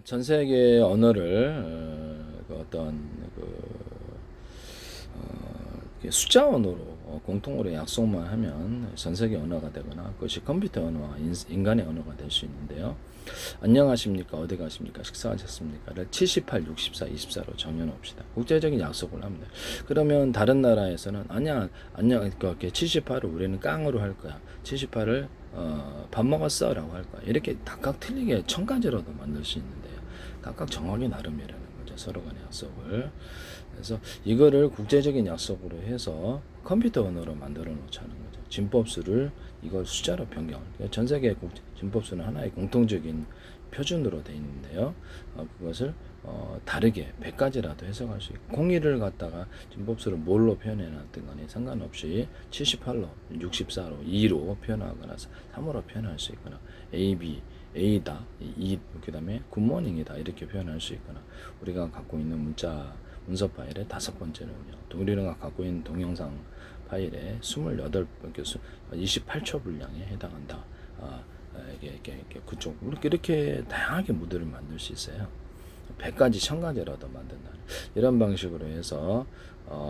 전 세계 언어를 그 어떤 숫자 언어로 공통으로 약속만 하면 전 세계 언어가 되거나 그것이 컴퓨터 언어와 인간의 언어가 될 수 있는데요. 안녕하십니까? 어디 가십니까? 식사하셨습니까?를 78, 64, 24로 정해놓읍시다. 국제적인 약속을 합니다. 그러면 다른 나라에서는 아니야, 안녕, 그렇게 78을 우리는 깡으로 할 거야. 78을 밥 먹었어? 라고 할 거야. 이렇게 각각 틀리게 1000가지로도 만들 수 있는데요. 각각 정하기 나름이라는 거죠. 서로 간의 약속을. 그래서 이거를 국제적인 약속으로 해서 컴퓨터 언어로 만들어 놓자는 거죠. 진법수를 이걸 숫자로 변경을. 전 세계 진법수는 하나의 공통적인 표준으로 되어 있는데요. 그것을 다르게 100가지라도 해석할 수 있고, 공일을 갖다가 진법수를 뭘로 표현해 놨든 간에 상관없이 78로, 64로, 2로 표현하거나 3으로 표현할 수 있거나 A, B, A다, 그 다음에 굿모닝이다 이렇게 표현할 수 있거나, 우리가 갖고 있는 문서 파일의 5번째는요. 우리가 갖고 있는 동영상 파일의 28초 분량에 해당한다. 이게 그쪽 이렇게 다양하게 모델을 만들 수 있어요. 100가지, 1000가지라도 만든다. 이런 방식으로 해서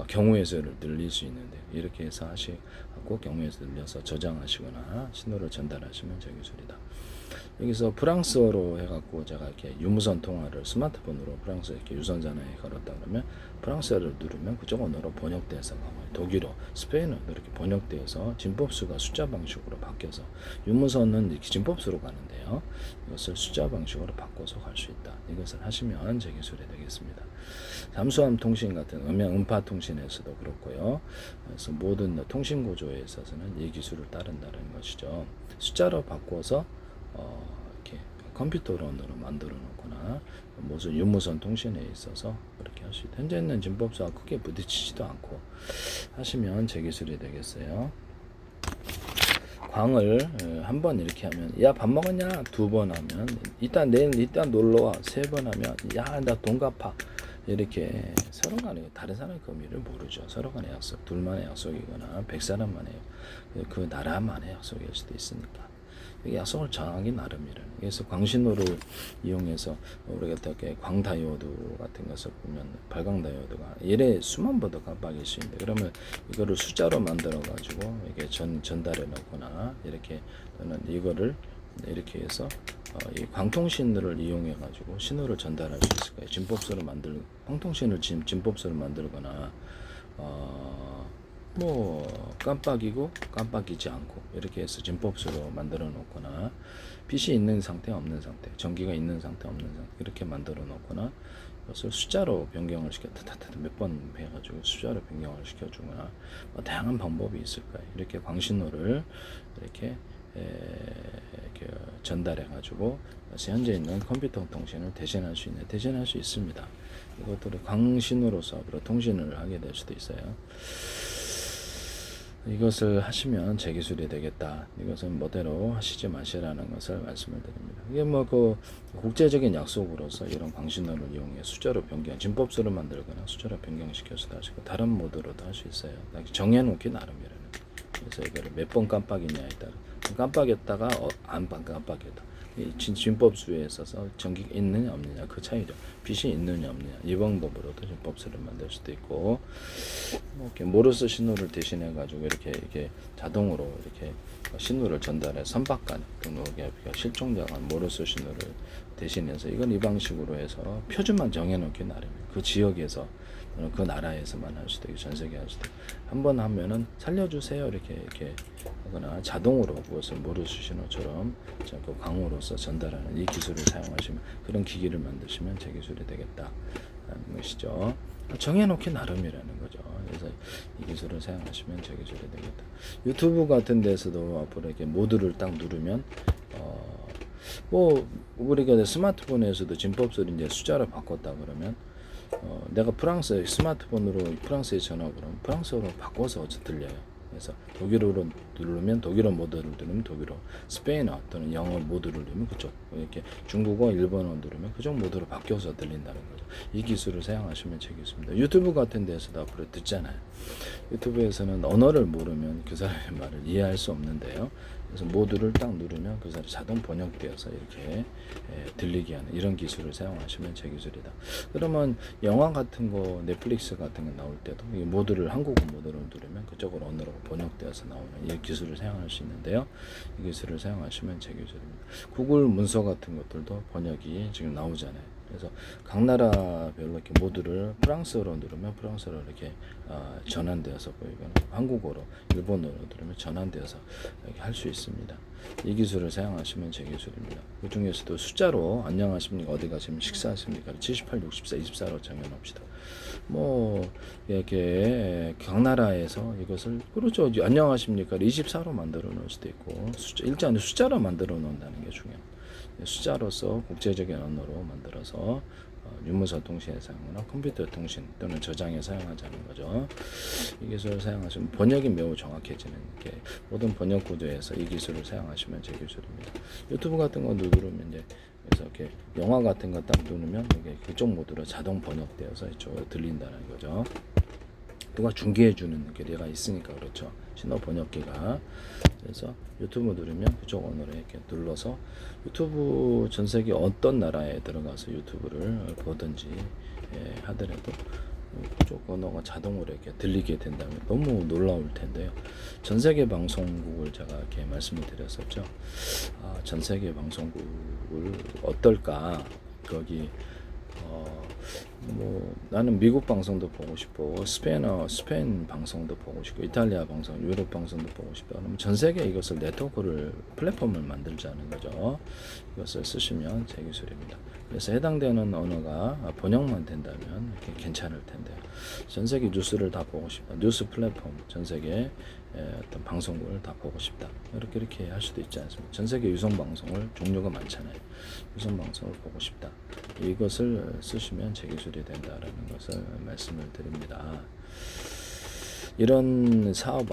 경우의 수를 늘릴 수 있는데, 이렇게 해서 하고 경우의 수 늘려서 저장하시거나 신호를 전달하시면 저기술이다. 여기서 프랑스어로 해갖고 제가 이렇게 유무선 통화를 스마트폰으로 프랑스어 이렇게 유선전화에 걸었다 그러면 프랑스어를 누르면 그쪽 언어로 번역돼서 가고, 독일어, 스페인어로 이렇게 번역되어서 진법수가 숫자 방식으로 바뀌어서 유무선은 이렇게 진법수로 가는데요. 이것을 숫자 방식으로 바꿔서 갈 수 있다. 이것을 하시면 제 기술이 되겠습니다. 잠수함 통신 같은 음파 통신에서도 그렇고요. 그래서 모든 통신 구조에 있어서는 이 기술을 따른다는 것이죠. 숫자로 바꿔서 이렇게 컴퓨터 언어로 만들어 놓거나 무슨 유무선 통신에 있어서 그렇게 할 수 있다. 현재는 진법수와 크게 부딪히지도 않고 하시면 제 기술이 되겠어요. 광을 한 번 이렇게 하면 야 밥 먹었냐? 2번 하면 내일 이따 놀러와. 3번 하면 야 나 돈 갚아. 이렇게 서로 간에 다른 사람의 의미를 모르죠. 서로 간의 약속, 둘만의 약속이거나 100사람만의 그 나라만의 약속일 수도 있으니까 약속을 정하기 나름이라는. 그래서 광신호를 이용해서 우리가 어떻게 광다이오드 같은 것을 보면 발광다이오드가 일에 수만 번도 깜빡일 수 있는데, 그러면 이거를 숫자로 만들어 가지고 이게 전달해 놓거나 이렇게, 또는 이거를 이렇게 해서 이 광통신을 이용해 가지고 신호를 전달할 수 있을 거예요. 진법수를 광통신을 진법수를 만들거나 깜빡이고 깜빡이지 않고 이렇게 해서 진법수로 만들어 놓거나, 빛이 있는 상태 없는 상태, 전기가 있는 상태 없는 상태 이렇게 만들어 놓거나, 그것을 숫자로 변경을 몇 번 해가지고 숫자로 변경을 시켜주거나, 다양한 방법이 있을 거예요. 이렇게 광신호를 이렇게 전달해 가지고 현재 있는 컴퓨터 통신을 대신할 수 있습니다. 이것들을 광신호로서 앞으로 통신을 하게 될 수도 있어요. 이것을 하시면 제 기술이 되겠다. 이것은 뭐대로 하시지 마시라는 것을 말씀을 드립니다. 이게 그 국제적인 약속으로서 이런 광신호를 이용해 숫자로 진법수를 만들거나 숫자로 변경시켜서도 하시고, 다른 모드로도 할 수 있어요. 정해놓기 나름이라는 거예요. 그래서 이거를 몇 번 깜빡이냐에 따라 깜빡였다가 안 깜빡였다. 진법수에 있어서 전기가 있느냐 없느냐 그 차이죠. 빛이 있느냐 없느냐 이 방법으로도 진법수를 만들 수도 있고, 이렇게 모르스 신호를 대신해 가지고 이렇게 자동으로 이렇게 신호를 전달해 선박간 실종자간 모르스 신호를 대신해서, 이건 이 방식으로 해서 표준만 정해놓기 나름이에요. 그 지역에서 그 나라에서만 할 수도 있고 전 세계 할 수도 있고, 한번 하면은 살려주세요 이렇게 하거나 자동으로 그것을 모르스 신호처럼 그 광으로서 전달하는 이 기술을 사용하시면, 그런 기기를 만드시면 제 기술이 되겠다 하는 것이죠. 정해놓기 나름이라는 거죠. 그래서 이 기술을 사용하시면 제 기술이 되겠다. 유튜브 같은 데서도 앞으로 이렇게 모드를 딱 누르면 우리가 스마트폰에서도 진법수를 이제 숫자로 바꿨다 그러면 내가 스마트폰으로 프랑스에 전화 그러면 프랑스어로 바꿔서 들려요. 그래서 독일어로 누르면 독일어 모드를 누르면 독일어, 스페인어 또는 영어 모드를 누르면 그쪽, 이렇게 중국어, 일본어 누르면 그쪽 모드로 바뀌어서 들린다는 거죠. 이 기술을 사용하시면 되겠습니다. 유튜브 같은 데서도 앞으로 듣잖아요. 유튜브에서는 언어를 모르면 그 사람의 말을 이해할 수 없는데요. 그래서 모드를 딱 누르면 그 사람 자동 번역되어서 이렇게 들리게 하는 이런 기술을 사용하시면 제 기술이다. 그러면 영화 같은 거, 넷플릭스 같은 거 나올 때도 이 모드를 한국어 모드로 누르면 그쪽으로 언어로 번역되어서 나오는 이 기술을 사용할 수 있는데요. 이 기술을 사용하시면 제 기술입니다. 구글 문서 같은 것들도 번역이 지금 나오잖아요. 그래서 각 나라별로 이렇게 모드를 프랑스어로 누르면 프랑스어로 이렇게 전환되어서 보이거나 한국어로, 일본어로 누르면 전환되어서 이렇게 할 수 있습니다. 이 기술을 사용하시면 제 기술입니다. 그 중에서도 숫자로 안녕하십니까, 어디 가시면 식사하십니까, 78, 64, 24로 정해놓읍시다. 뭐 이렇게 각 나라에서 이것을 그렇죠. 안녕하십니까 24로 만들어 놓을 수도 있고 일자는 숫자로 만들어 놓는다는 게 중요합니다. 숫자로서 국제적인 언어로 만들어서 유무서 통신에 사용하거나 컴퓨터 통신 또는 저장에 사용하자는 거죠. 이 기술을 사용하시면 번역이 매우 정확해지는 게 모든 번역 구조에서 이 기술을 사용하시면 제 기술입니다. 유튜브 같은 거 누르면 이제 그래서 이렇게 영화 같은 거 딱 누르면 이게 그쪽 모드로 자동 번역되어서 이쪽으로 들린다는 거죠. 누가 중계해주는 게가 있으니까 그렇죠. 신호 번역기가. 그래서 유튜브 누르면 그쪽 언어로 이렇게 눌러서 유튜브 전 세계 어떤 나라에 들어가서 유튜브를 보든지 하더라도 그쪽 언어가 자동으로 이렇게 들리게 된다면 너무 놀라울 텐데요. 전 세계 방송국을 제가 이렇게 말씀을 드렸었죠. 전 세계 방송국을 어떨까? 거기 뭐 나는 미국 방송도 보고 싶고 스페인 방송도 보고 싶고 이탈리아 방송, 유럽 방송도 보고 싶다. 그러면 전 세계 이것을 네트워크를 플랫폼을 만들자는 거죠. 이것을 쓰시면 제 기술입니다. 그래서 해당되는 언어가 번역만 된다면 이렇게 괜찮을 텐데요. 전 세계 뉴스를 다 보고 싶다. 뉴스 플랫폼, 전 세계 어떤 방송국을 다 보고 싶다. 이렇게 할 수도 있지 않습니까? 전 세계 유성 방송을 종류가 많잖아요. 유성 방송을 보고 싶다. 이것을 쓰시면 제 기술이 된다라는 것을 말씀을 드립니다. 이런 사업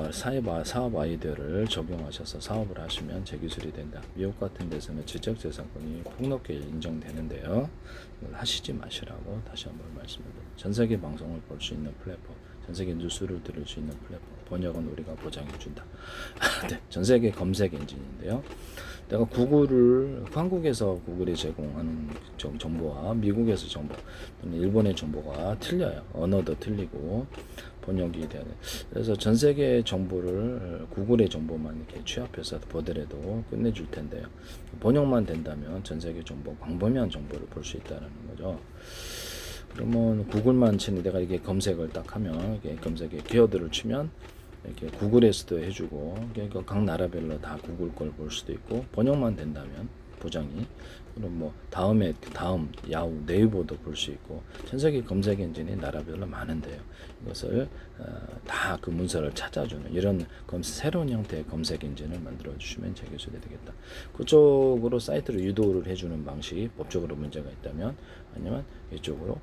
아이디어를 적용하셔서 사업을 하시면 제 기술이 된다. 미국 같은 데서는 지적재산권이 폭넓게 인정되는데요. 하시지 마시라고 다시 한번 말씀드립니다. 전 세계 방송을 볼 수 있는 플랫폼, 전 세계 뉴스를 들을 수 있는 플랫폼, 번역은 우리가 보장해준다. 네, 전 세계 검색 엔진인데요. 내가 한국에서 구글이 제공하는 정보와 미국에서 정보 또는 일본의 정보가 틀려요. 언어도 틀리고 번역이 돼야 돼. 그래서 전 세계 정보를 구글의 정보만 이렇게 취합해서 보더라도 끝내줄 텐데요. 번역만 된다면 전 세계 정보, 광범위한 정보를 볼 수 있다는 거죠. 그러면 구글만 치는 내가 이게 검색을 딱 하면 이게 검색에 키워드를 치면 이렇게 구글에서도 해주고 그러니까 각 나라별로 다 구글 걸 볼 수도 있고 번역만 된다면 보장이 그럼 뭐 다음 야후 네이버도 볼 수 있고 전 세계 검색 엔진이 나라별로 많은데요. 이것을 다 그 문서를 찾아주는 이런 새로운 형태의 검색 엔진을 만들어 주시면 제 기술이 되겠다. 그쪽으로 사이트를 유도를 해주는 방식이 법적으로 문제가 있다면 아니면 이쪽으로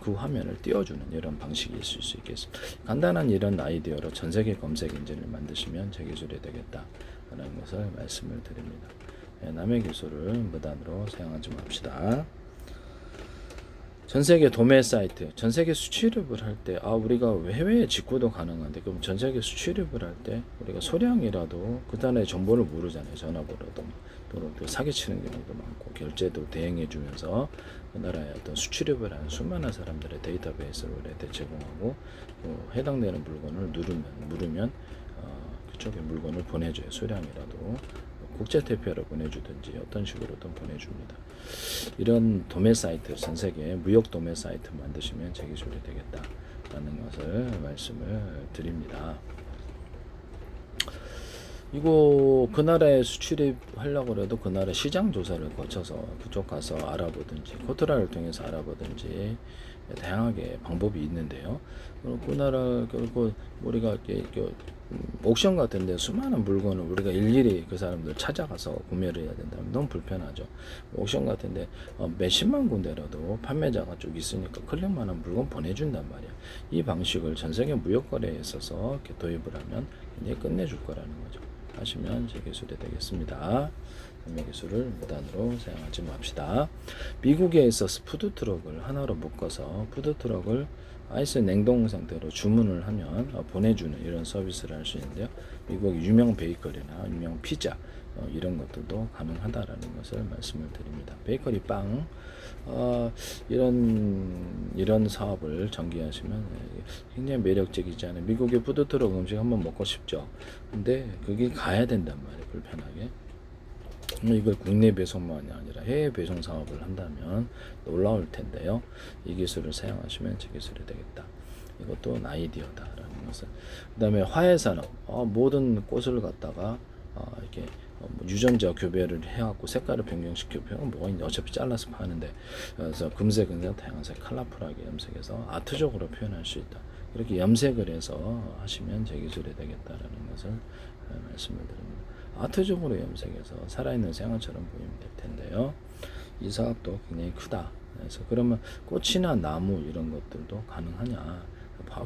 그 화면을 띄워주는 이런 방식이 있을 수 있겠습니다. 간단한 이런 아이디어로 전 세계 검색 엔진을 만드시면 제 기술이 되겠다라는 것을 말씀을 드립니다. 남의 기술을 무단으로 사용하지 맙시다. 전 세계 도매 사이트, 전 세계 수출입을 할 때, 우리가 해외에 직구도 가능한데, 그럼 전 세계 수출입을 할 때, 우리가 소량이라도 그 단의 정보를 모르잖아요. 전화번호도. 또 사기치는 경우도 많고, 결제도 대행해주면서 그 나라의 어떤 수출입을 하는 수많은 사람들의 데이터베이스를 제공하고, 해당되는 물건을 물으면, 그쪽에 물건을 보내줘요. 소량이라도. 국제 대표로 보내주든지 어떤 식으로든 보내줍니다. 이런 도매 사이트, 전 세계 무역 도매 사이트 만드시면 제 기술이 되겠다라는 것을 말씀을 드립니다. 이거 그 나라에 수출입하려고 해도 그 나라 시장 조사를 거쳐서 그쪽 가서 알아보든지 코트라를 통해서 알아보든지 다양하게 방법이 있는데요. 그 나라 결국 우리가 이렇게 옥션 같은 데 수많은 물건을 우리가 일일이 그 사람들 찾아가서 구매를 해야 된다면 너무 불편하죠. 옥션 같은 데 몇십만 군데라도 판매자가 쭉 있으니까 클릭만한 물건 보내준단 말이야. 이 방식을 전 세계 무역거래에 있어서 이렇게 도입을 하면 굉장히 끝내줄 거라는 거죠. 하시면 제 기술이 되겠습니다. 남의 기술을 무단으로 사용하지 맙시다. 미국에 있어서 푸드트럭을 하나로 묶어서 푸드트럭을 아이스 냉동 상태로 주문을 하면 보내주는 이런 서비스를 할 수 있는데요. 미국 유명 베이커리나 유명 피자 이런 것들도 가능하다라는 것을 말씀을 드립니다. 베이커리 빵 이런 사업을 전개하시면 굉장히 매력적이지 않아요. 미국의 푸드트럭 음식 한번 먹고 싶죠. 근데 그게 가야 된단 말이에요. 불편하게. 이걸 국내 배송만이 아니라 해외 배송 사업을 한다면 놀라울 텐데요. 이 기술을 사용하시면 제 기술이 되겠다. 이것도 아이디어다라는 것을. 그다음에 화훼산업, 모든 꽃을 갖다가 이렇게 유전자 교배를 해갖고 색깔을 변경시켜 표현 뭐가 있는데 어차피 잘라서 파는데, 그래서 금색, 은색, 다양색 컬러풀하게 염색해서 아트적으로 표현할 수 있다. 이렇게 염색을 해서 하시면 제 기술이 되겠다라는 것을 말씀을 드립니다. 아트적으로 염색해서 살아있는 생활처럼 보이면 될 텐데요. 이 사업도 굉장히 크다. 그래서 그러면 꽃이나 나무 이런 것들도 가능하냐?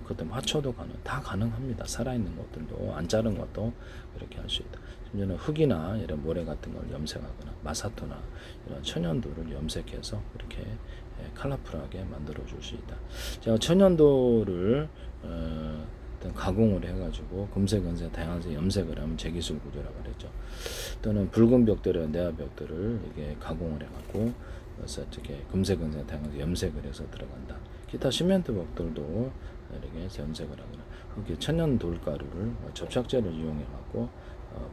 그때 화초도 다 가능합니다. 살아있는 것들도 안 자른 것도 그렇게 할 수 있다. 심지어는 흙이나 이런 모래 같은 걸 염색하거나 마사토나 이런 천연도를 염색해서 이렇게 컬러풀하게 만들어 줄 수 있다. 제가 천연도를 가공을 해가지고 금색, 은색, 다양색 염색을 하면 재기술 구조라고 그랬죠. 또는 붉은 벽돌이나 내화 벽돌을 이게 가공을 해갖고 그래서 이렇게 금색, 은색, 다양색 염색을 해서 들어간다. 기타 시멘트 벽돌도 이렇게 해서 염색을 하거나 이렇게 천연 돌가루를 접착제를 이용해갖고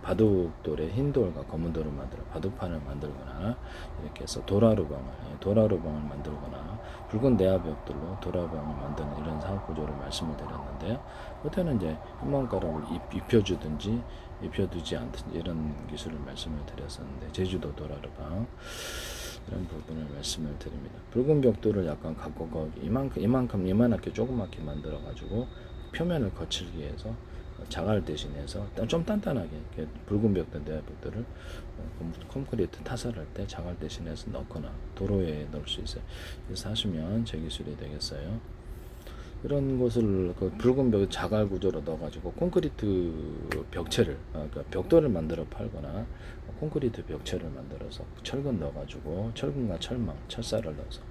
바둑돌에 흰 돌과 검은 돌을 만들어 바둑판을 만들거나 이렇게 해서 도라루방을 만들거나 붉은 내화벽돌로 도라루방을 만드는 이런 사업 구조를 말씀을 드렸는데요. 그때는 이제 희망가루를 입혀주든지 입혀두지 않든지 이런 기술을 말씀을 드렸었는데, 제주도 도라루방 이런 부분을 말씀을 드립니다. 붉은 벽돌을 약간 갖고 이만하게 조그맣게 만들어 가지고 표면을 거칠게 해서 자갈 대신해서 좀 단단하게 이렇게 붉은 벽돌, 내화 벽돌을 콘크리트 타설할 때 자갈 대신해서 넣거나 도로에 넣을 수 있어요. 그래서 하시면 제 기술이 되겠어요. 이런 것을 그 붉은 벽 자갈 구조로 넣어가지고 콘크리트 벽체를 그러니까 벽돌을 만들어 팔거나 콘크리트 벽체를 만들어서 철근 넣어가지고 철근과 철사를 넣어서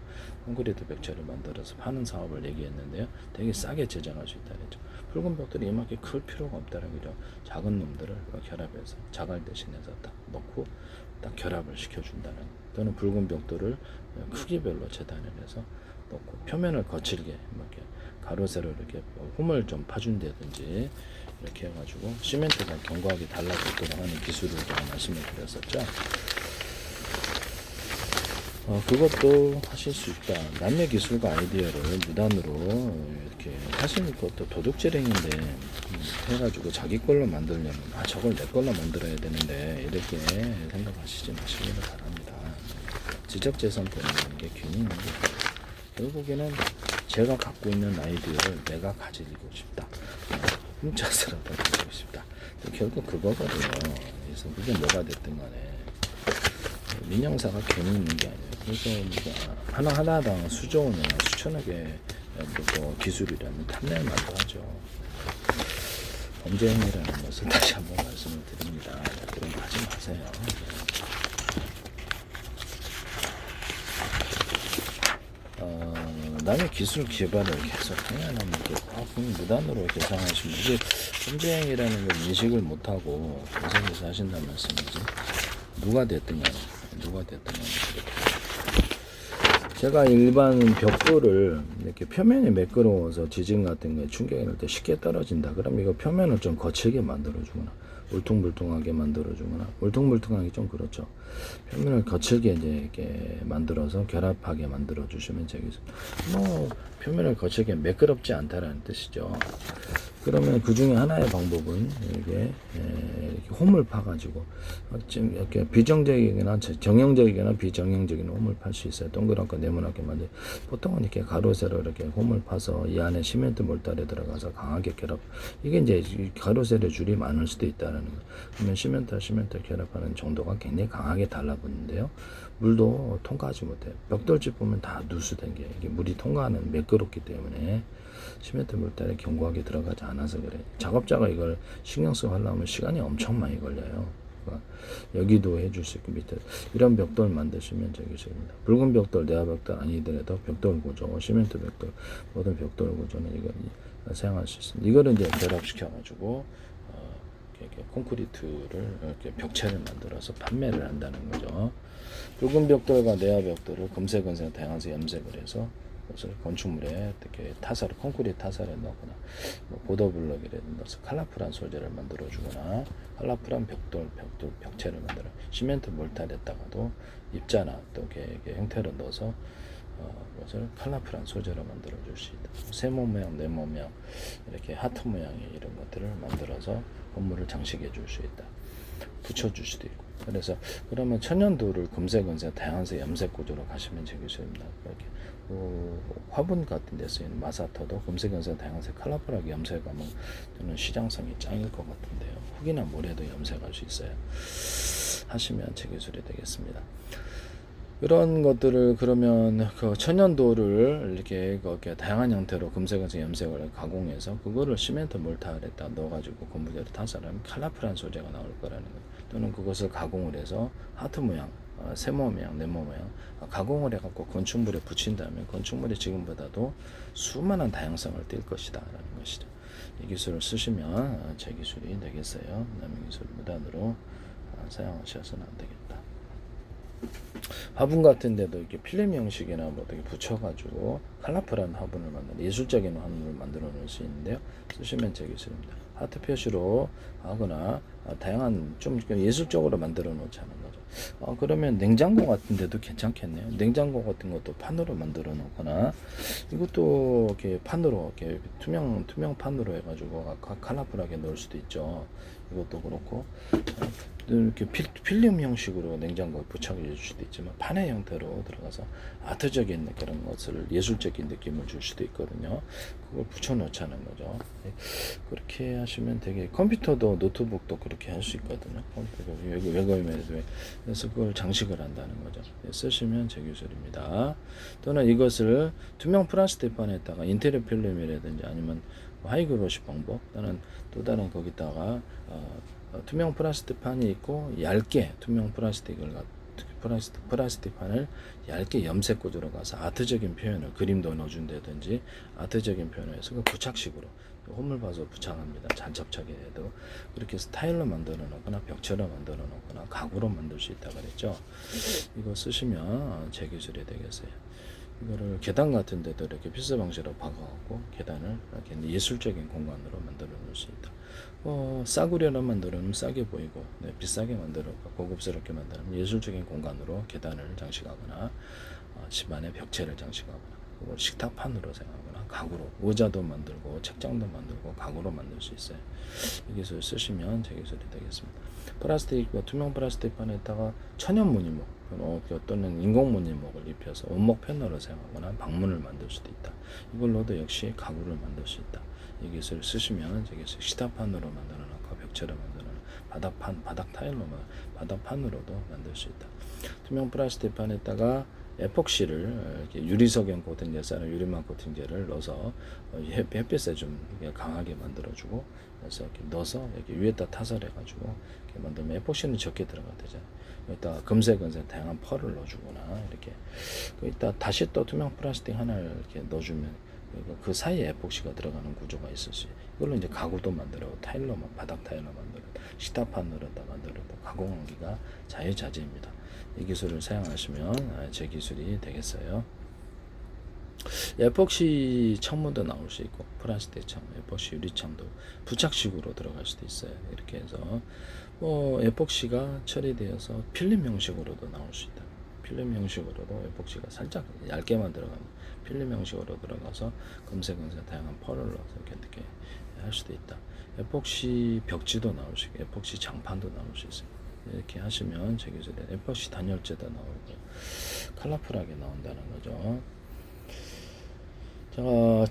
콘크리트 벽체를 만들어서 파는 사업을 얘기했는데요. 되게 싸게 제작할 수 있다는 거죠. 붉은 벽돌이 이만큼 클 필요가 없다는 거죠. 작은 놈들을 결합해서 자갈 대신해서 딱 넣고 딱 결합을 시켜준다는. 또는 붉은 벽돌을 크기별로 재단을 해서 넣고 표면을 거칠게 이렇게 가로 세로 이렇게 홈을 좀 파준다든지 이렇게 해가지고 시멘트가 견고하게 달라붙도록 하는 기술을 제가 말씀을 드렸었죠. 그것도 하실 수 있다. 남의 기술과 아이디어를 무단으로 이렇게 하시는 것도 도둑질행인데 해가지고 자기 걸로 만들려면 저걸 내 걸로 만들어야 되는데 이렇게 생각하시지 마시기를 바랍니다. 지적재산 때문에 이게 괜히 있는 게 결국에는 제가 갖고 있는 아이디어를 내가 가지고 싶다. 훔쳐서라도 가지고 싶다. 결국 그거거든요. 그래서 그게 뭐가 됐든 간에 민영사가 괜히 있는 게 아니에요. 그래서 우리가 하나당 수조 원이나 수천억의 기술이라면 탐낼 만도 하죠. 범죄 행위라는 것을 다시 한번 말씀을 드립니다. 그런 거 하지 마세요. 남의 기술 개발을 계속 행하는 게 무단으로 계산하시면 이게 범죄행위라는 걸 인식을 못하고 계속해서 하신다는 말씀이지. 누가 됐든 간에 제가 일반 벽돌을 이렇게 표면이 매끄러워서 지진 같은 거에 충격이 날 때 쉽게 떨어진다. 그럼 이거 표면을 좀 거칠게 만들어주거나 울퉁불퉁하게 만들어주거나 울퉁불퉁하게 좀 그렇죠. 표면을 거칠게 이제 이렇게 만들어서 결합하게 만들어주시면 되겠죠. 표면을 거칠게 매끄럽지 않다라는 뜻이죠. 그러면 그 중에 하나의 방법은 이렇게 홈을 파가지고 좀 이렇게 비정적이거나 정형적이거나 비정형적인 홈을 팔 수 있어요. 동그랗고 네모나게 만들. 보통은 이렇게 가로 세로 이렇게 홈을 파서 이 안에 시멘트 몰달에 들어가서 강하게 결합. 이게 이제 가로 세로 줄이 많을 수도 있다라는 거. 그러면 시멘트와 시멘트 결합하는 정도가 굉장히 강하게 달라붙는데요. 물도 통과하지 못해요. 벽돌집 보면 다 누수된 게 이게 물이 통과하는 매끄럽기 때문에. 시멘트 물살에 견고하게 들어가지 않아서 그래. 작업자가 이걸 신경 쓰고 하려면 시간이 엄청 많이 걸려요. 그러니까 여기도 해줄 수 있고 밑에 이런 벽돌 만드시면 되겠습니다. 붉은 벽돌, 내화 벽돌 아니더라도 벽돌 구조, 시멘트 벽돌 모든 벽돌 구조는 이거 사용할 수 있습니다. 이거를 이제 결합시켜 가지고 이렇게 콘크리트를 이렇게 벽체를 만들어서 판매를 한다는 거죠. 붉은 벽돌과 내화 벽돌을 금색, 은색, 다양한색 염색을 해서 그것을 건축물에 이렇게 타사를 콘크리트 타사를 넣거나 뭐 보더블럭이라든지 넣어서 컬러풀한 소재를 만들어주거나 컬러풀한 벽돌 벽체를 만들어 시멘트 몰타에다가도 입자나 또 이렇게 형태로 넣어서 그것을 컬러풀한 소재로 만들어 줄 수 있다. 세모 모양, 네모 모양 이렇게 하트 모양의 이런 것들을 만들어서 건물을 장식해 줄 수 있다. 붙여줄 수도 있고. 그래서 그러면 천연도를 금색, 은색, 다양한색 염색 구조로 가시면 되겠습니다. 이렇게 화분 같은 데 쓰이는 마사터도 금색, 은색, 다양한색 컬러풀하게 염색하면 저는 시장성이 짱일 것 같은데요. 흙이나 모래도 염색할 수 있어요. 하시면 제 기술이 되겠습니다. 이런 것들을 그러면 그 천연도를 이렇게 다양한 형태로 금색, 은색 염색을 가공해서 그거를 시멘트 몰타에다 넣어가지고 건물대로 타설하면 컬러풀한 소재가 나올 거라는 거예요. 또는 그것을 가공을 해서 하트 모양, 세모 모양, 네모 모양 가공을 해갖고 건축물에 붙인다면 건축물이 지금보다도 수많은 다양성을 띌 것이다 라는 것이죠. 이 기술을 쓰시면 제 기술이 되겠어요. 남의 기술 무단으로 사용하셔서는 안 되겠다. 화분 같은 데도 이렇게 필름 형식이나 뭐 어떻게 붙여가지고 컬러풀한 화분을 만드는 예술적인 화분을 만들어 놓을 수 있는데요. 쓰시면 제 기술입니다. 하트 표시로 하거나 다양한 좀 예술적으로 만들어 놓자는 거죠. 그러면 냉장고 같은 데도 괜찮겠네요. 냉장고 같은 것도 판으로 만들어 놓거나 이것도 이렇게 판으로 이렇게 투명 판으로 해가지고 컬러풀하게 넣을 수도 있죠. 이것도 그렇고 이렇게 필름 형식으로 냉장고에 부착해 줄 수도 있지만 판의 형태로 들어가서 아트적인 그런 것을 예술적인 느낌을 줄 수도 있거든요. 그걸 붙여 놓자는 거죠. 그렇게 하시면 되게 컴퓨터도 노트북도 그렇게 할 수 있거든요. 컴퓨터 외곽에 그래서 그걸 장식을 한다는 거죠. 쓰시면 제 기술입니다. 또는 이것을 투명 플라스틱 판에다가 인테리어 필름이라든지 아니면 하이그로시 방법 또는 또 다른 거기다가 투명 플라스틱 판이 있고 얇게 투명 플라스틱 판을 얇게 염색 구조로 가서 아트적인 표현을 그림도 넣어준다든지 아트적인 표현을 해서 그 부착식으로 홈을 봐서 부착합니다. 잔접착이 해도 그렇게 스타일로 만들어 놓거나 벽체로 만들어 놓거나 가구로 만들 수 있다 그랬죠. 이거 쓰시면 제 기술이 되겠어요. 이거를 계단 같은 데도 이렇게 필수 방식으로 박아갖고 계단을 이렇게 예술적인 공간으로 만들어 놓을 수 있다. 싸구려로 만들어놓으면 싸게 보이고 비싸게 만들어 고급스럽게 만들면 예술적인 공간으로 계단을 장식하거나 집안의 벽체를 장식하거나 그걸 식탁판으로 사용하거나 가구로 의자도 만들고 책장도 만들고 가구로 만들 수 있어요. 이 기술 쓰시면 제 기술이 되겠습니다. 플라스틱 투명 플라스틱 판에다가 천연 무늬목 또는 인공 무늬목을 입혀서 원목 패널을 사용하거나 방문을 만들 수도 있다. 이걸로도 역시 가구를 만들 수 있다. 이 기술을 쓰시면 제 기술 식탁판으로 만들어 놓고 벽체로 만들어 놓고 바닥 바닥판으로도 만들 수 있다. 투명 플라스틱 판에다가 에폭시를 이렇게 유리석연 코팅제 쌀은 유리막 코팅제를 넣어서 햇빛에 좀 강하게 만들어주고 그래서 이렇게 넣어서 이렇게 위에다 타설해가지고 이렇게 만들면 에폭시는 적게 들어가야 되잖아요. 여기다 금색, 은색 다양한 펄을 넣어주거나 이렇게 거기다 다시 또 투명 플라스틱 하나를 이렇게 넣어주면 그 사이에 에폭시가 들어가는 구조가 있을 수 있어요. 이걸로 이제 가구도 만들어 타일로만 바닥 타일로 만들어 식탁판으로다 만들어 가공하기가 자유자재입니다. 이 기술을 사용하시면 제 기술이 되겠어요. 에폭시 창문도 나올 수 있고 플라스틱 창문, 에폭시 유리창도 부착식으로 들어갈 수도 있어요. 이렇게 해서 에폭시가 처리되어서 필름 형식으로도 나올 수 있다. 필름 형식으로도 에폭시가 살짝 얇게만 들어가면 필름 형식으로 들어가서 금색, 은색 다양한 펄을 넣어서 이렇게 할 수도 있다. 에폭시 벽지도 나올 수 있고 에폭시 장판도 나올 수 있어요. 이렇게 하시면 제 기술에 에폭시 단열재도 나오고 컬러풀하게 나온다는 거죠.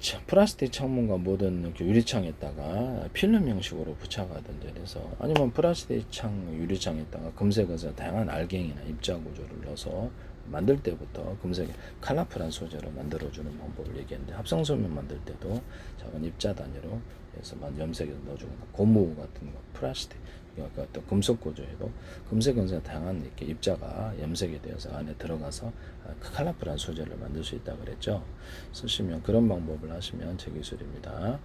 제가 플라스틱 창문과 모든 유리창에다가 필름 형식으로 부착하든지 해서 아니면 플라스틱 창 유리창에다가 금색에서 다양한 알갱이나 입자 구조를 넣어서 만들 때부터 금색 컬러풀한 소재로 만들어주는 방법을 얘기했는데 합성소면 만들 때도 작은 입자 단위로 해서 염색해서 넣어주거나 고무 같은 거 플라스틱 또 금속 구조에도 금색 은색 다양한 이렇게 입자가 염색이 되어서 안에 들어가서 컬러풀한 소재를 만들 수 있다고 그랬죠. 쓰시면 그런 방법을 하시면 제 기술입니다.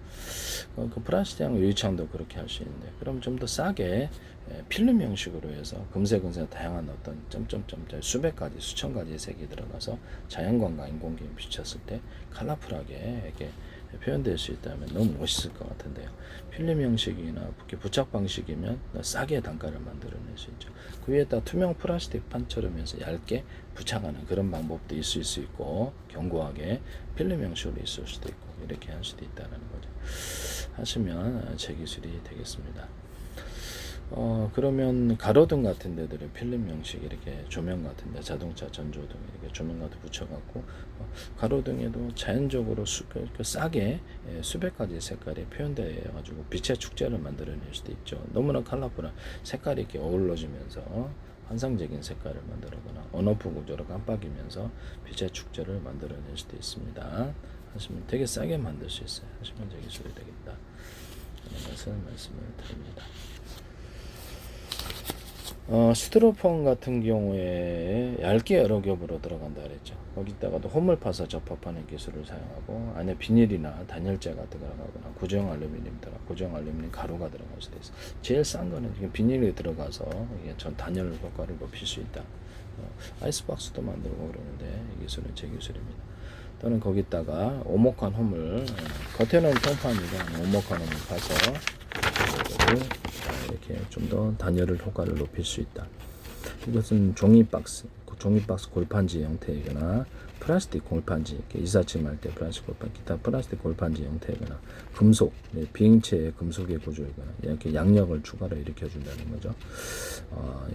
그 플라스틱 유리창도 그렇게 할 수 있는데 그럼 좀 더 싸게 필름 형식으로 해서 금색 은색 다양한 어떤 점점점 수백 가지 수천 가지 색이 들어가서 자연광과 인공기에 비쳤을 때 컬러풀하게 이렇게 표현될 수 있다면 너무 멋있을 것 같은데요. 필름 형식이나 부착 방식이면 싸게 단가를 만들어낼 수 있죠. 그 위에다 투명 플라스틱 판처럼 해서 얇게 부착하는 그런 방법도 있을 수 있고 견고하게 필름 형식으로 있을 수도 있고 이렇게 할 수도 있다는 거죠. 하시면 제 기술이 되겠습니다. 그러면 가로등 같은 데들은 필름 형식 이렇게 조명 같은 데 자동차 전조등 이렇게 조명 같은 붙여갖고 가로등에도 자연적으로 싸게 수백 가지 색깔이 표현되어 가지고 빛의 축제를 만들어낼 수도 있죠. 너무나 컬러풀한 색깔이 이렇게 어우러지면서 환상적인 색깔을 만들거나 언어프 구조로 깜빡이면서 빛의 축제를 만들어낼 수도 있습니다. 하시면 되게 싸게 만들 수 있어요. 하시면 제 기술이 되겠다. 이런 것을 말씀을 드립니다. 스티로폼 같은 경우에 얇게 여러 겹으로 들어간다 그랬죠. 거기다가도 홈을 파서 접합하는 기술을 사용하고 안에 비닐이나 단열재가 들어가거나 구조형 알루미늄 가루가 들어갈 수도 있어. 제일 싼 거는 지금 비닐이 들어가서 이게 전 단열 효과를 높일 수 있다. 아이스박스도 만들고 그러는데 이 기술은 제 기술입니다. 또는 거기다가 오목한 홈을 겉에는 평판이가 오목한 홈을 파서 이렇게 좀 더 단열을 효과를 높일 수 있다. 이것은 종이박스 골판지 형태이거나 플라스틱 골판지 이사침할 때 플라스틱 골판지 기타 플라스틱 골판지 형태이거나 금속 비행체의 금속의 구조이거나 이렇게 양력을 추가로 일으켜준다는 거죠.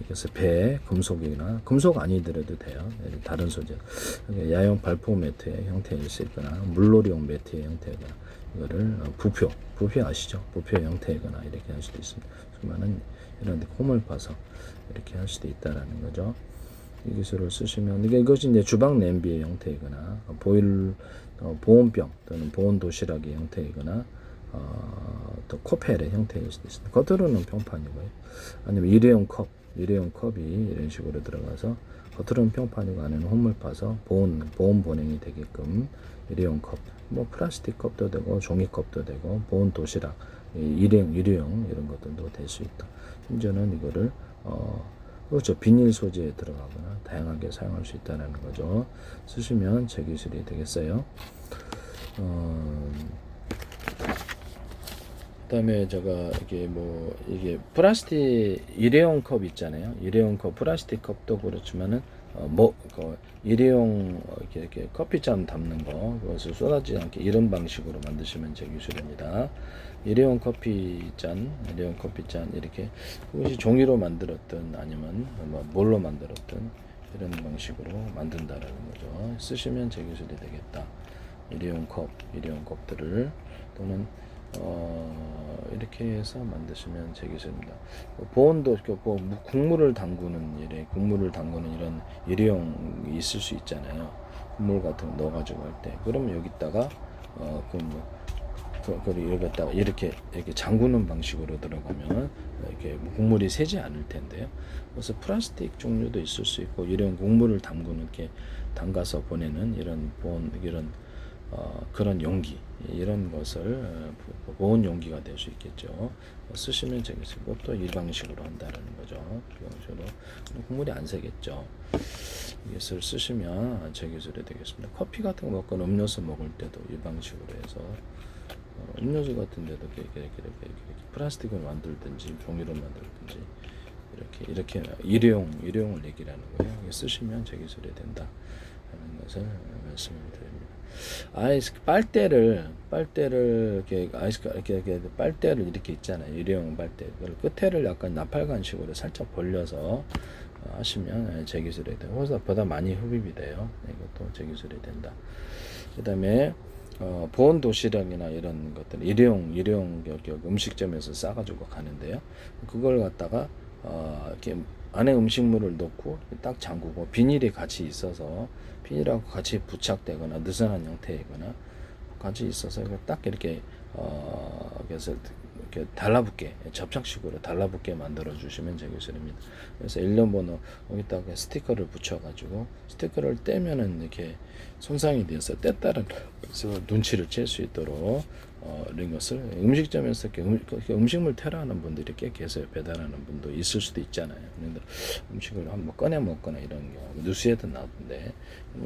이것을 배 금속이나 금속 아니더라도 돼요. 다른 소재 야용 발포 매트의 형태일 수 있거나 물놀이용 매트의 형태이거나 이거를 부표 아시죠? 부표 형태이거나 이렇게 할 수도 있습니다. 그러면은 이런 홈을 파서 이렇게 할 수도 있다라는 거죠. 이 기술을 쓰시면 이것이 이제 주방 냄비의 형태이거나 보온병 또는 보온 도시락의 형태이거나 또 코펠의 형태일 수도 있습니다. 겉으로는 평판이고요. 아니면 일회용 컵이 이런 식으로 들어가서 겉으로는 평판이고 안에는 홈을 파서 보온 보냉이 되게끔 일회용 컵, 플라스틱 컵도 되고 종이컵도 되고 보온 도시락, 일회용 이런 것들도 될 수 있다. 심지어는 이거를 그렇죠. 비닐 소재에 들어가거나 다양하게 사용할 수 있다는 거죠. 쓰시면 제 기술이 되겠어요. 그다음에 제가 이게 플라스틱 일회용 컵 있잖아요. 일회용 컵 플라스틱 컵도 그렇지만은 일회용 이렇게 커피잔 담는 거 그것을 쏟아지지 않게 이런 방식으로 만드시면 제 기술입니다. 일회용 커피잔 이렇게 그것이 종이로 만들었든 아니면 뭘로 만들었든 이런 방식으로 만든다라는 거죠. 쓰시면 제 기술이 되겠다. 일회용 컵들을 또는 이렇게 해서 만드시면 제 기술입니다. 보온도 국물을 담그는 이런 일회용이 있을 수 있잖아요. 국물 같은 거 넣어가지고 할 때 그러면 여기다가 여기다가 이렇게 잠그는 방식으로 들어가면 이렇게 국물이 새지 않을 텐데요. 그래서 플라스틱 종류도 있을 수 있고 이런 국물을 이렇게 담가서 보내는 이런 그런 용기 이런 것을 보온 용기가 될 수 있겠죠. 쓰시면 되겠어요. 또 이 방식으로 한다는 거죠. 이 방식으로 국물이 안 새겠죠. 이것을 쓰시면 제 기술이 되겠습니다. 커피 같은 거 먹거나 음료수 먹을 때도 이 방식으로 해서 음료수 같은 데도 이렇게 플라스틱을 만들든지 종이로 만들든지 이렇게 일회용을 얘기하는 거예요. 쓰시면 제 기술이 된다 하는 것을 말씀을 드립니다. 빨대를 이렇게 있잖아요. 일회용 빨대. 그걸 끝에를 약간 나팔관식으로 살짝 벌려서 하시면 제 기술이 돼요. 보다 많이 흡입이 돼요. 이것도 제 기술이 된다. 그다음에 보온 도시락이나 이런 것들 일회용 음식점에서 싸가지고 가는데요. 그걸 갖다가 이렇게 안에 음식물을 넣고 딱 잠그고 비닐이 같이 있어서 비닐하고 같이 부착되거나 느슨한 형태이거나 같이 있어서 딱 이렇게 그래서 이렇게 달라붙게 접착식으로 달라붙게 만들어 주시면 제 기술입니다. 그래서 일련 번호 여기다가 스티커를 붙여가지고 스티커를 떼면은 이렇게 손상이 되어서 뗐다는 그래서 눈치를 챌 수 있도록 이런 것을 음식점에서 이렇게 음식물 테러하는 분들이 꽤 계세요. 배달하는 분도 있을 수도 있잖아요. 그런데 음식을 한번 꺼내 먹거나 이런 경우 뉴스에도 나오는데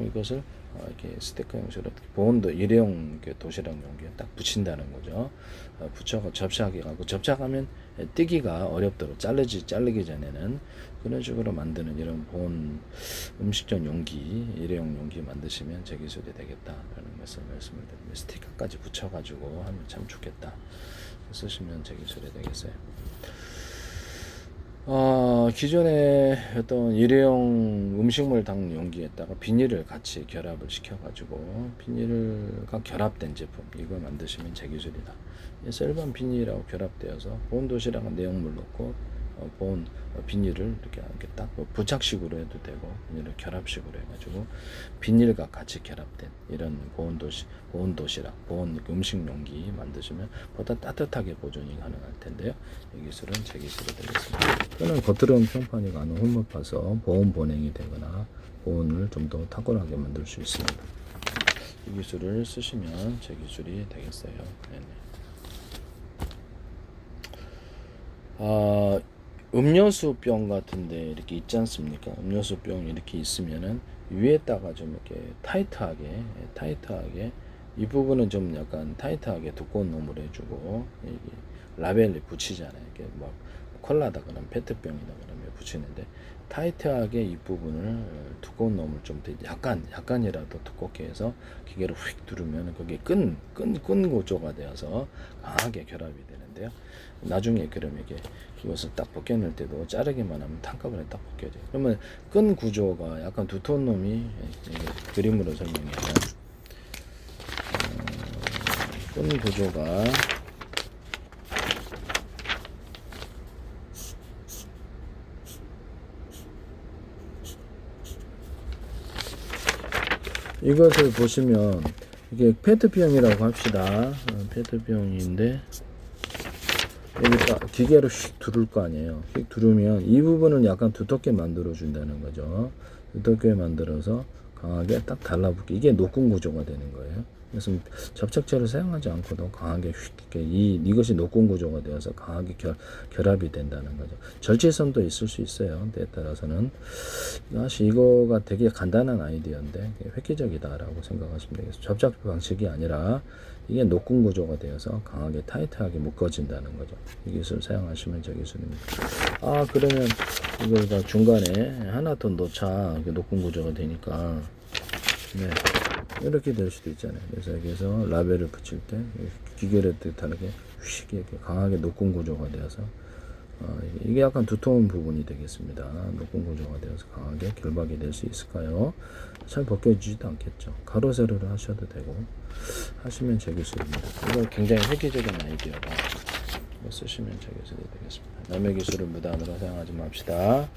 이것을 이렇게 스티커 형식으로 보온도 일회용 도시락 용기에 딱 붙인다는 거죠. 붙여가 접착하게 하고 접착하면 떼기가 어렵도록 자르기 전에는 그런 식으로 만드는 이런 보온 음식점 용기, 일회용 용기 만드시면 제 기술이 되겠다라는 것을 말씀을 드립니다. 스티커까지 붙여가지고 하면 참 좋겠다. 쓰시면 제 기술이 되겠어요. 기존에 어떤 일회용 음식물 담는 용기에다가 비닐을 같이 결합을 시켜가지고 비닐과 결합된 제품 이걸 만드시면 제 기술이다. 일반 비닐하고 결합되어서 보온 도시락은 내용물 넣고 보온 비닐을 이렇게 딱 부착식으로 해도 되고 비닐을 결합식으로 해가지고 비닐과 같이 결합된 이런 보온 도시락, 보온 음식 용기 만드시면 보다 따뜻하게 보존이 가능할 텐데요. 이 기술은 제 기술이 되겠습니다. 또는 겉으로는 평판이 가는 홈업해서 보온 보냉이 되거나 보온을 좀 더 탁월하게 만들 수 있습니다. 이 기술을 쓰시면 제 기술이 되겠어요. 네네. 음료수병 같은데 이렇게 있지 않습니까? 음료수병 이렇게 있으면은 위에다가 좀 이렇게 타이트하게 이 부분은 좀 약간 타이트하게 두꺼운 놈으로 해주고 이게 라벨을 붙이잖아요. 이렇게 막 콜라다 그러면 페트병이다 그러면 붙이는데 타이트하게 이 부분을 두꺼운 놈을 좀 약간이라도 두껍게 해서 기계로 휙 누르면 그게 끈 구조가 되어서 강하게 결합이 되는데요. 나중에 그러면 이게 이것을 딱 벗겨낼 때도 자르기만 하면 한꺼번에 딱 벗겨져요. 그러면 끈 구조가 약간 두터운 놈이 그림으로 설명하면 끈 구조가 이것을 보시면 이게 페트병이라고 합시다. 페트병인데 여기다 기계로 휙 두를 거 아니에요. 휙 두르면 이 부분은 약간 두텁게 만들어 준다는 거죠. 두텁게 만들어서 강하게 딱 달라붙게 이게 노끈 구조가 되는 거예요. 그래서 접착제를 사용하지 않고도 강하게 휙 이것이 노끈 구조가 되어서 강하게 결합이 된다는 거죠. 절제선도 있을 수 있어요. 때에 따라서는 사실 이거가 되게 간단한 아이디어인데 획기적이다라고 생각하시면 되겠습니다. 접착 방식이 아니라 이게 노끈 구조가 되어서 강하게 타이트하게 묶어진다는 거죠. 이 기술 사용하시면 저 기술입니다. 그러면 이걸 다 중간에 하나 더 넣자. 노끈 구조가 되니까 네. 이렇게 될 수도 있잖아요. 그래서 여기서 라벨을 붙일 때 기계를 다르게 휙 이렇게 강하게 노끈 구조가 되어서 이게 약간 두터운 부분이 되겠습니다. 노끈 구조가 되어서 강하게 결박이 될 수 있을까요? 잘 벗겨지지도 않겠죠. 가로 세로를 하셔도 되고 하시면 제 기술입니다. 이거 굉장히 획기적인 아이디어가 쓰시면 제 기술이 되겠습니다. 남의 기술을 무단으로 사용하지 맙시다.